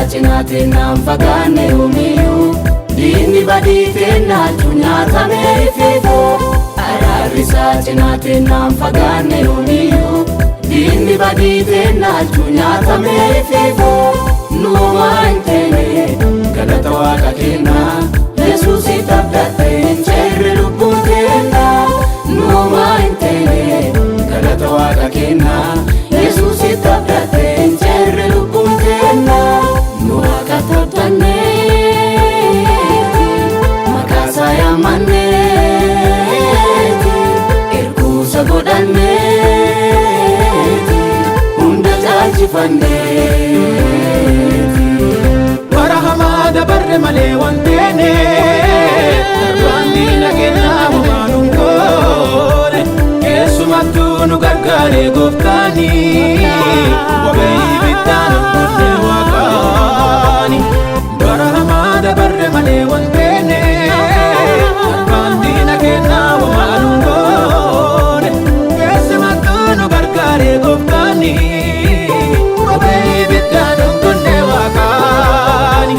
cinaatiin naan fagaanne yoomiyyuu diinni badii teennaalchu nyaatamee ifiifoo. Araarri isaa cinaatiin naan fagaanne yoomiyyuu diinni badii teennaalchu nyaatamee ifiifoo. Nuumaa hin teene galata Waaqa kennaa Yesuusitti abdattee hin ceerre lubbuun kennaa. Nuumaa hin teene galata Waaqa kennaa Yesuusitti abdattee hin ceerre lubbuun kennaa. Nu Waaqatti abdanneeti maqaasaa yaammanneeti erguusa godhanneeti hunda caalchifanneeti. Bara hamaa dabarre malee wanteene darbaan diina kennaa homaa nun goone keessumattuu nu gargaare gooftaani wabii biddaan hunne Waaqaani. Bara hamaa dabarre malee wanteene darbaan diina kennaa homaa nun goone keessumattuu nu gargaare gooftaani wabii biddaan hunne Waaqaani.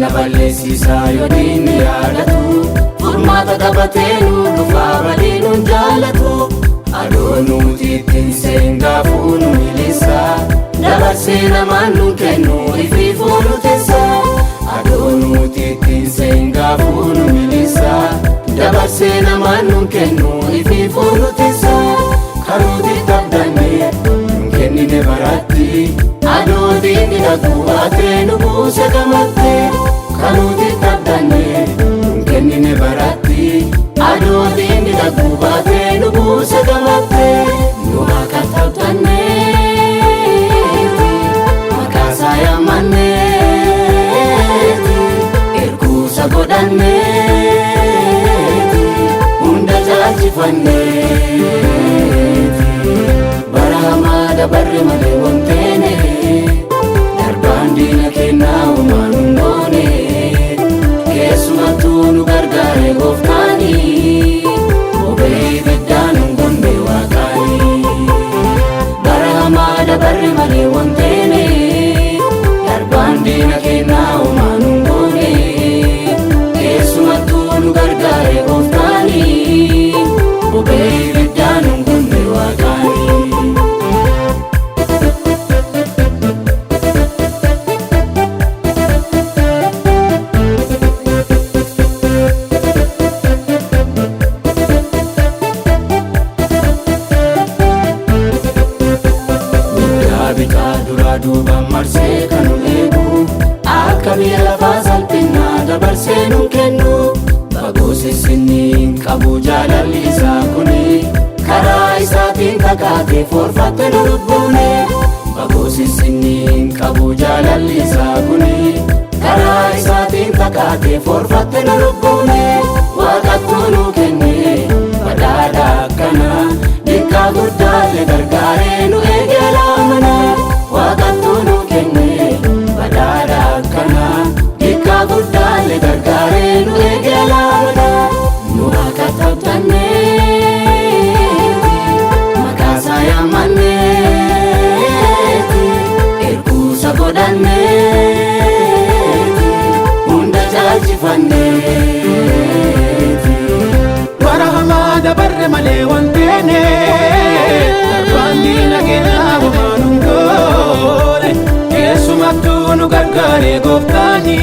Na balleessisaa yoo diinni yaadatu furmaata qabatee nu dhufaa badii nun jaalatu. Adoo nuti ittiin seengaafuu nu milisaa dabarsee namaan nun kennu ifiifuu nu teessaa. Adoo nuti ittiin seengaafuu nu milisaa dabarsee namaan nun kennu ifiifuu nu teessaa. Kanuuti abdannee nun kennine baratti adoo diinni dhaquu baatee nu buuse gamattee. Kanuuti abdannee nun kennine baratti adoo diinni dhaquu baatee nu buuse gamattee. Nu Waaqatti abdanneeti maqaasaa yaammanneeti erguusa godhanneeti hunda caalchifanneeti. Bara hamaa dabarre malee wanteene darbaan diina kennaa homaa nun goone keessumattuu nu gargaare gooftaani obee biddaan hin gonne Waaqaani. Bara hamaa dabarre malee wanteene darbaan diina kennaa homaa nun goone keessumattuu nu gargaare gooftaani obee biddaan hin gonne Waaqaani. Duraa duubaan marsee kan nu eegu akka biyya lafaa salphinaa dabarsee nun kennu. Fagoo sissinni hin qabu jaalalli isaa kuni karaa isaatiin kakaatee forfatte nu lubbuune. Fagoo sissinni hin qabu jaalalli isaa kuni karaa isaatiin kakaatee forfatte nu lubbuune. Waaqattuu nu kenne badhaadha akkana dhiqqaa guddaalle gargaaree nu eegee laamana. Waaqattuu nu kenne badhaadha akkana dhiqqaa guddaalle gargaaree nu eegee laamana. Nu Waaqatti abdanneeti maqaasaa yaammanneeti erguusa godhanneeti hunda caalchifanneeti. Bara hamaa dabarre malee wanteene darbaan diina kennaa homaa nun goone keessumattuu nu gargaare gooftaani